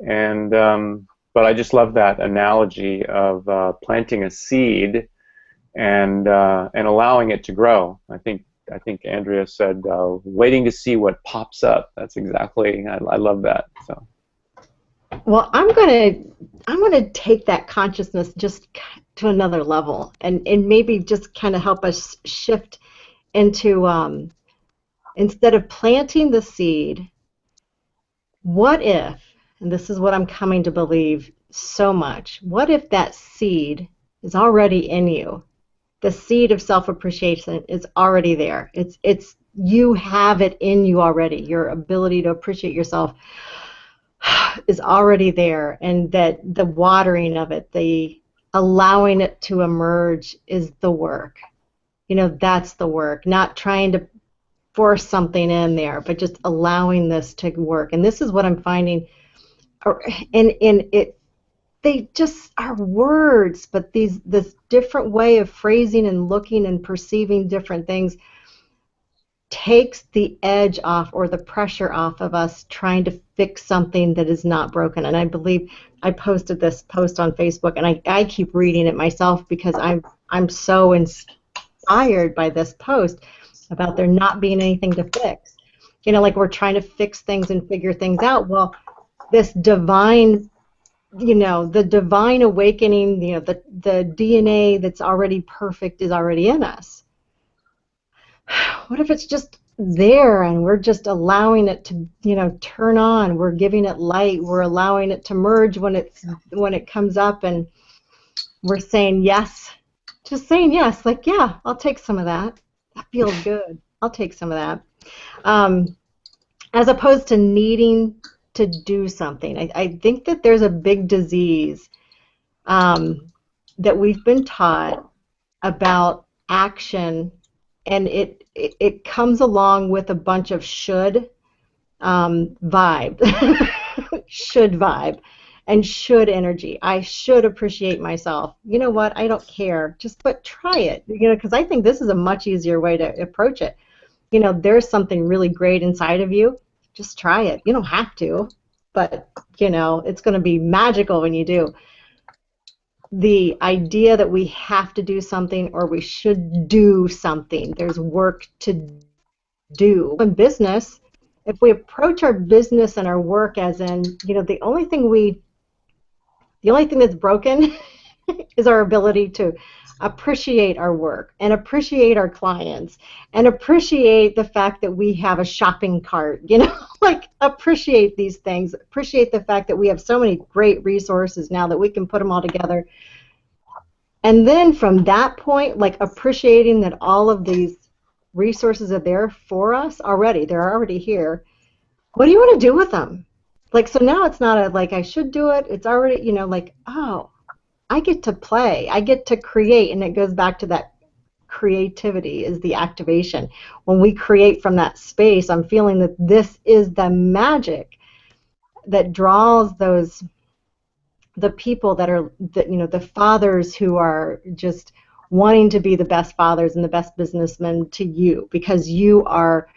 And but I just love that analogy of planting a seed and allowing it to grow. I think Andrea said, waiting to see what pops up. That's exactly. I love that. So. Well, I'm gonna take that consciousness just to another level, and maybe just kind of help us shift into instead of planting the seed, what if, and this is what I'm coming to believe so much, what if that seed is already in you? The seed of self-appreciation is already there. It's you have it in you already. Your ability to appreciate yourself is already there, and that the watering of it, the allowing it to emerge is the work. You know, that's the work. Not trying to force something in there, but just allowing this to work. And this is what I'm finding, and it they just are words, but this different way of phrasing and looking and perceiving different things takes the edge off or the pressure off of us trying to fix something that is not broken. And I believe I posted this post on Facebook, and I keep reading it myself because I'm so inspired by this post about there not being anything to fix. You know, like we're trying to fix things and figure things out. Well, this divine, you know, the divine awakening, you know, the DNA that's already perfect is already in us. What if it's just there and we're just allowing it to, you know, turn on? We're giving it light. We're allowing it to merge when it comes up, and we're saying yes, just saying yes. Like, yeah, I'll take some of that. That feels good. I'll take some of that. As opposed to needing to do something. I think that there's a big disease that we've been taught about action, and it comes along with a bunch of should vibe, should vibe, and should energy. I should appreciate myself. You know what? I don't care. But try it. You know, because I think this is a much easier way to approach it. You know, there's something really great inside of you. Just try it. You don't have to, but you know, it's going to be magical when you do. The idea that we have to do something or we should do something, there's work to do. In business, if we approach our business and our work as in, you know, the only thing that's broken is our ability to appreciate our work and appreciate our clients and appreciate the fact that we have a shopping cart, you know, like appreciate these things, appreciate the fact that we have so many great resources now that we can put them all together. And then from that point, like appreciating that all of these resources are there for us already, they're already here. What do you want to do with them? Like, so now it's not like I should do it, it's already, you know, like, oh, I get to play, I get to create, and it goes back to that creativity is the activation. When we create from that space, I'm feeling that this is the magic that draws the people that are, you know, the fathers who are just wanting to be the best fathers and the best businessmen to you, because you are,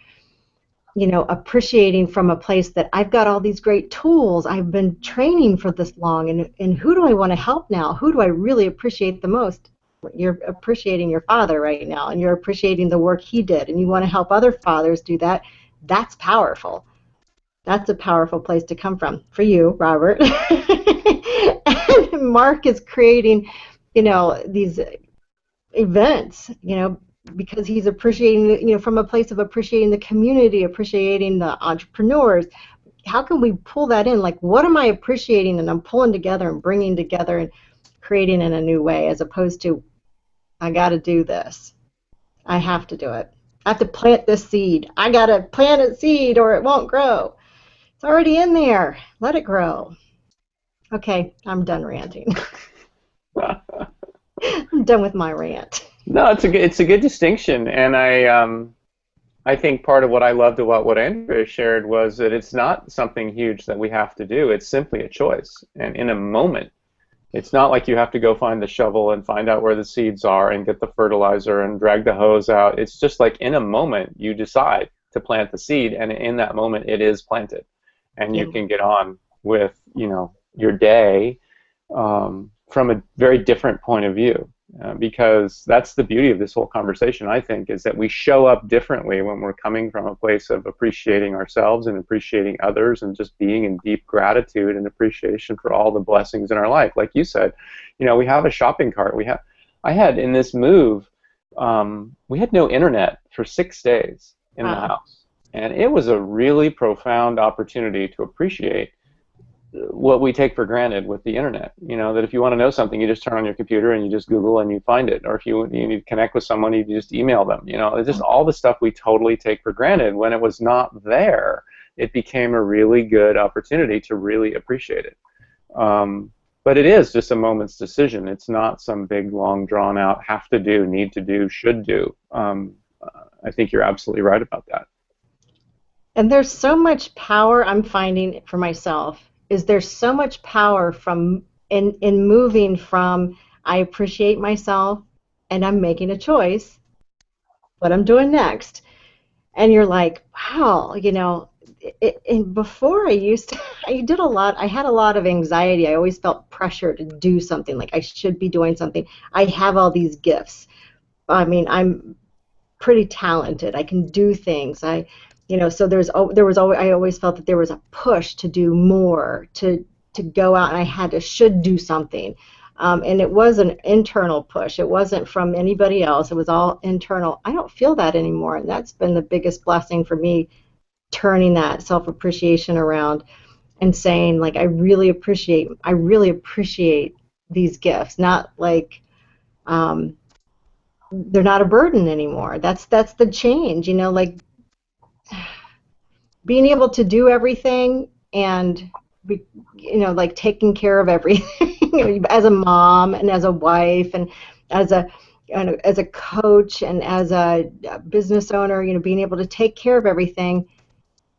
you know, appreciating from a place that I've got all these great tools, I've been training for this long, and who do I want to help now? Who do I really appreciate the most? You're appreciating your father right now, and you're appreciating the work he did, and you want to help other fathers do that. That's powerful. That's a powerful place to come from for you, Robert. And Mark is creating, you know, these events, you know, because he's appreciating, you know, from a place of appreciating the community, appreciating the entrepreneurs. How can we pull that in? Like, what am I appreciating and I'm pulling together and bringing together and creating in a new way, as opposed to, I got to do this. I have to do it. I have to plant this seed. I got to plant a seed or it won't grow. It's already in there. Let it grow. Okay, I'm done ranting. I'm done with my rant. No, it's a good distinction, and I think part of what I loved about what Andrea shared was that it's not something huge that we have to do. It's simply a choice, and in a moment. It's not like you have to go find the shovel and find out where the seeds are and get the fertilizer and drag the hose out. It's just like in a moment you decide to plant the seed, and in that moment it is planted, and you can get on with, your day from a very different point of view. Because that's the beauty of this whole conversation, I think, is that we show up differently when we're coming from a place of appreciating ourselves and appreciating others and just being in deep gratitude and appreciation for all the blessings in our life. Like you said, we have a shopping cart. I had in this move, we had no internet for 6 days in the house. And it was a really profound opportunity to appreciate what we take for granted with the internet. That if you want to know something, you just turn on your computer and you just Google and you find it. Or if you need to connect with someone, you just email them. It's just all the stuff we totally take for granted. When it was not there, it became a really good opportunity to really appreciate it. But it is just a moment's decision. It's not some big, long, drawn-out have to do, need to do, should do. I think you're absolutely right about that. And there's so much power I'm finding for myself. There's so much power in moving from I appreciate myself and I'm making a choice what I'm doing next. And you're like, wow, and before I had a lot of anxiety. I always felt pressure to do something, like I should be doing something. I have all these gifts. I mean, I'm pretty talented. I can do things. So I always felt that there was a push to do more, to go out, and I should do something. And it was an internal push. It wasn't from anybody else. It was all internal. I don't feel that anymore, and that's been the biggest blessing for me, turning that self-appreciation around and saying, like, I really appreciate these gifts. Not like they're not a burden anymore. That's the change, like being able to do everything and like taking care of everything as a mom and as a wife and as a coach and as a business owner, being able to take care of everything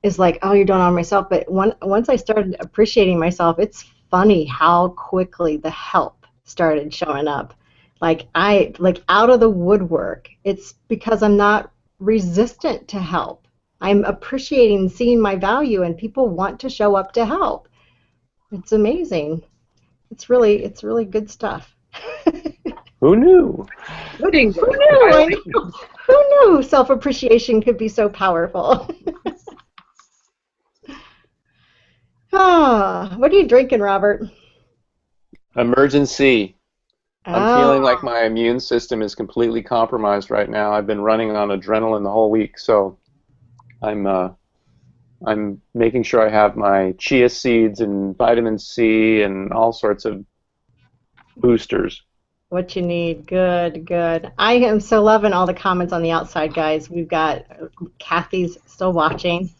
is like, oh, you're doing it on myself. But once I started appreciating myself, it's funny how quickly the help started showing up. Like out of the woodwork. It's because I'm not resistant to help. I'm appreciating, seeing my value, and people want to show up to help. It's amazing. It's really good stuff. Who knew? Who knew? Who knew self-appreciation could be so powerful? What are you drinking, Robert? Emergency. I'm feeling like my immune system is completely compromised right now. I've been running on adrenaline the whole week, so I'm making sure I have my chia seeds and vitamin C and all sorts of boosters. What you need. Good. I am so loving all the comments on the outside, guys. We've got Kathy's still watching,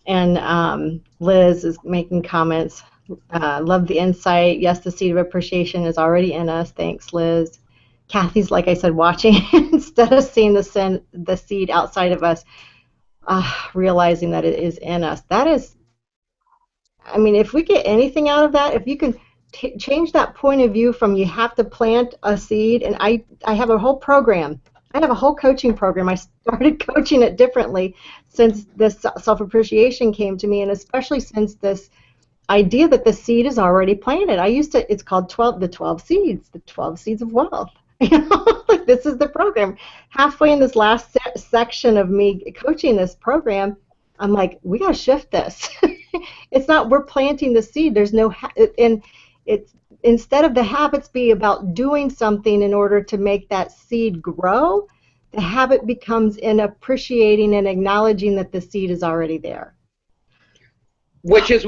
and Liz is making comments. Love the insight. Yes, the seed of appreciation is already in us. Thanks, Liz. Kathy's, like I said, watching instead of seeing the seed outside of us, realizing that it is in us. That is, I mean, if we get anything out of that, if you can change that point of view from you have to plant a seed, and I have a whole program. I have a whole coaching program. I started coaching it differently since this self-appreciation came to me, and especially since this idea that the seed is already planted. It's called the 12 seeds, the 12 seeds of wealth. Like, this is the program. Halfway in this last section of me coaching this program, I'm like, we got to shift this. It's not we're planting the seed. There's no, and it's instead of the habits be about doing something in order to make that seed grow, the habit becomes in appreciating and acknowledging that the seed is already there. Which is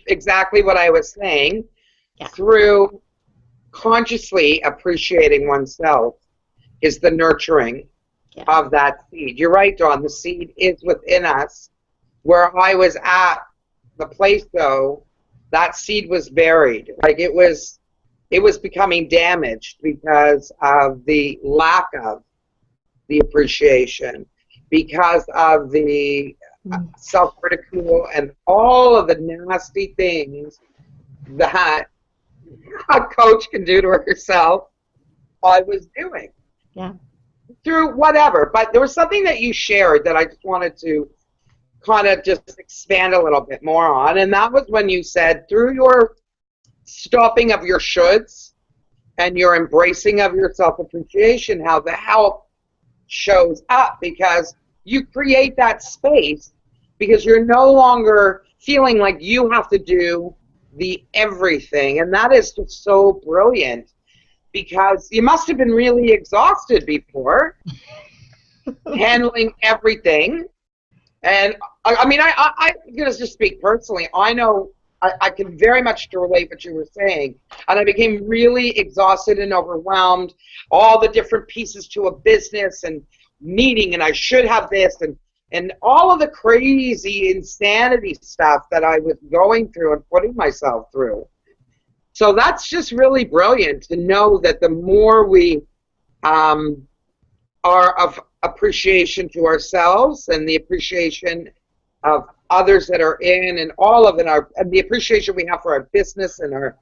exactly what I was saying. Yeah. Through consciously appreciating oneself is the nurturing of that seed. You're right, Dawn. The seed is within us. Where I was at the place, though, that seed was buried. Like it was becoming damaged because of the lack of the appreciation, because of the self-ridicule and all of the nasty things that a coach can do to herself. I was doing through whatever. But there was something that you shared that I just wanted to kind of just expand a little bit more on. And that was when you said through your stopping of your shoulds and your embracing of your self-appreciation, how the help shows up, because you create that space because you're no longer feeling like you have to do the everything. And that is just so brilliant, because you must have been really exhausted before handling everything. And I mean, I'm going to just speak personally. I know I can very much relate what you were saying. And I became really exhausted and overwhelmed, all the different pieces to a business and needing, and I should have this, and all of the crazy insanity stuff that I was going through and putting myself through. So that's just really brilliant to know that the more we are of appreciation to ourselves and the appreciation of others that are in, and all of it, and the appreciation we have for our business and our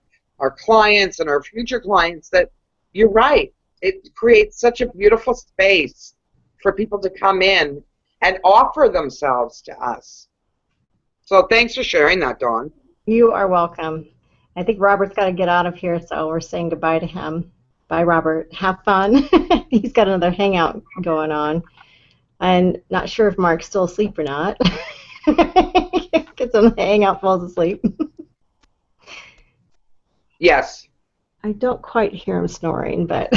clients and our future clients, that you're right. It creates such a beautiful space for people to come in and offer themselves to us. So thanks for sharing that, Dawn. You are welcome. I think Robert's got to get out of here, so we're saying goodbye to him. Bye, Robert. Have fun. He's got another hangout going on. I'm not sure if Mark's still asleep or not. Gets on the hangout, falls asleep. Yes. I don't quite hear him snoring, but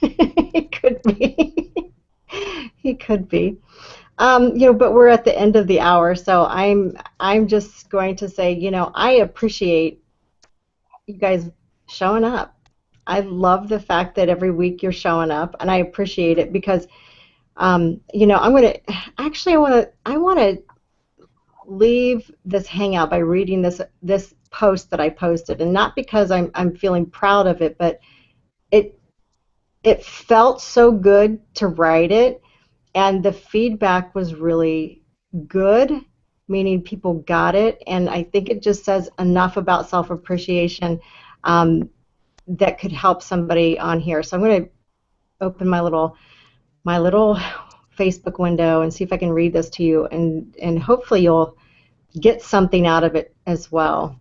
it could be. He could be. But we're at the end of the hour, so I'm just going to say, I appreciate you guys showing up. I love the fact that every week you're showing up, and I appreciate it because, I want to leave this hangout by reading this post that I posted, and not because I'm feeling proud of it, but it felt so good to write it, and the feedback was really good, meaning people got it, and I think it just says enough about self-appreciation that could help somebody on here. So I'm going to open my little Facebook window and see if I can read this to you, and hopefully you'll get something out of it as well.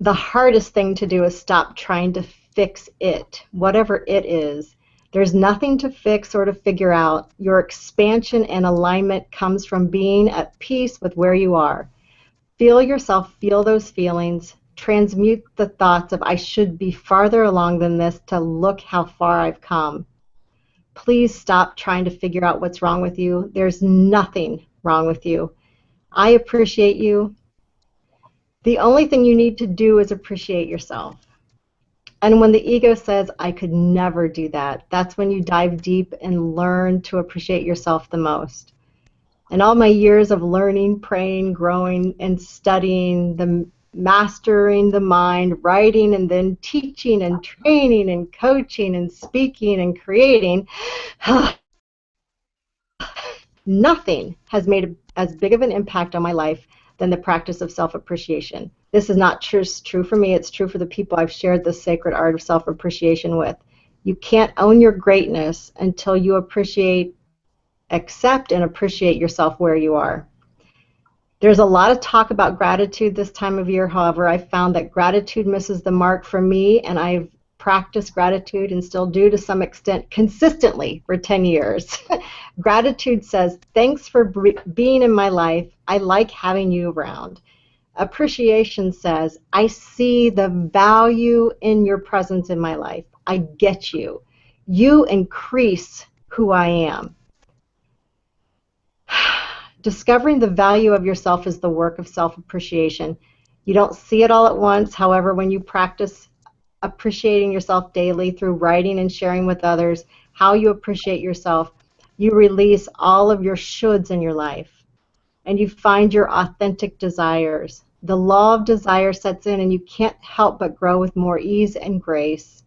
The hardest thing to do is stop trying to fix it, whatever it is. There's nothing to fix or to figure out. Your expansion and alignment comes from being at peace with where you are. Feel yourself, feel those feelings, transmute the thoughts of I should be farther along than this to look how far I've come. Please stop trying to figure out what's wrong with you. There's nothing wrong with you. I appreciate you. The only thing you need to do is appreciate yourself. And when the ego says, I could never do that, that's when you dive deep and learn to appreciate yourself the most. In all my years of learning, praying, growing, and studying, mastering the mind, writing, and then teaching and training and coaching and speaking and creating, nothing has made as big of an impact on my life than the practice of self-appreciation. This is not just true for me, it's true for the people I've shared this sacred art of self-appreciation with. You can't own your greatness until you accept and appreciate yourself where you are. There's a lot of talk about gratitude this time of year. However, I found that gratitude misses the mark for me, and I've practiced gratitude and still do to some extent consistently for 10 years. Gratitude says, thanks for being in my life. I like having you around. Appreciation says, I see the value in your presence in my life. I get you. You increase who I am. Discovering the value of yourself is the work of self-appreciation. You don't see it all at once. However, when you practice appreciating yourself daily through writing and sharing with others how you appreciate yourself, you release all of your shoulds in your life, and you find your authentic desires. The law of desire sets in, and you can't help but grow with more ease and grace.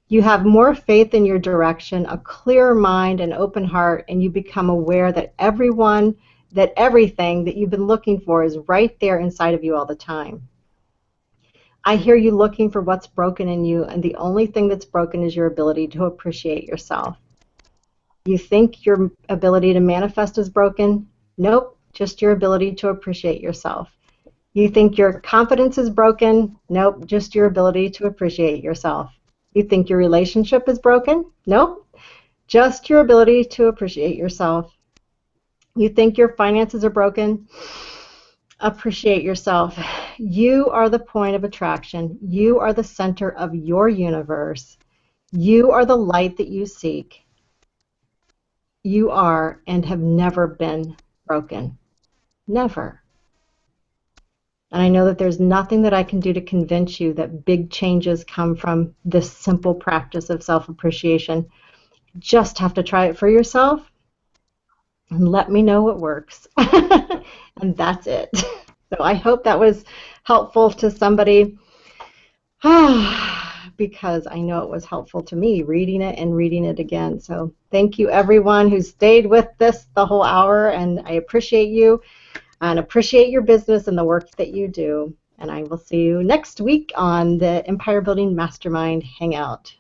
You have more faith in your direction, a clearer mind, and open heart, and you become aware that everything that you've been looking for is right there inside of you all the time. I hear you looking for what's broken in you, and the only thing that's broken is your ability to appreciate yourself. You think your ability to manifest is broken? Nope, just your ability to appreciate yourself. You think your confidence is broken? Nope, just your ability to appreciate yourself. You think your relationship is broken? Nope, just your ability to appreciate yourself. You think your finances are broken? Appreciate yourself. You are the point of attraction. You are the center of your universe. You are the light that you seek. You are and have never been broken. Never. And I know that there's nothing that I can do to convince you that big changes come from this simple practice of self-appreciation. You just have to try it for yourself and let me know what works. And that's it. So I hope that was helpful to somebody, because I know it was helpful to me reading it and reading it again. So thank you everyone who stayed with this the whole hour, and I appreciate you and appreciate your business and the work that you do. And I will see you next week on the Empire Building Mastermind Hangout.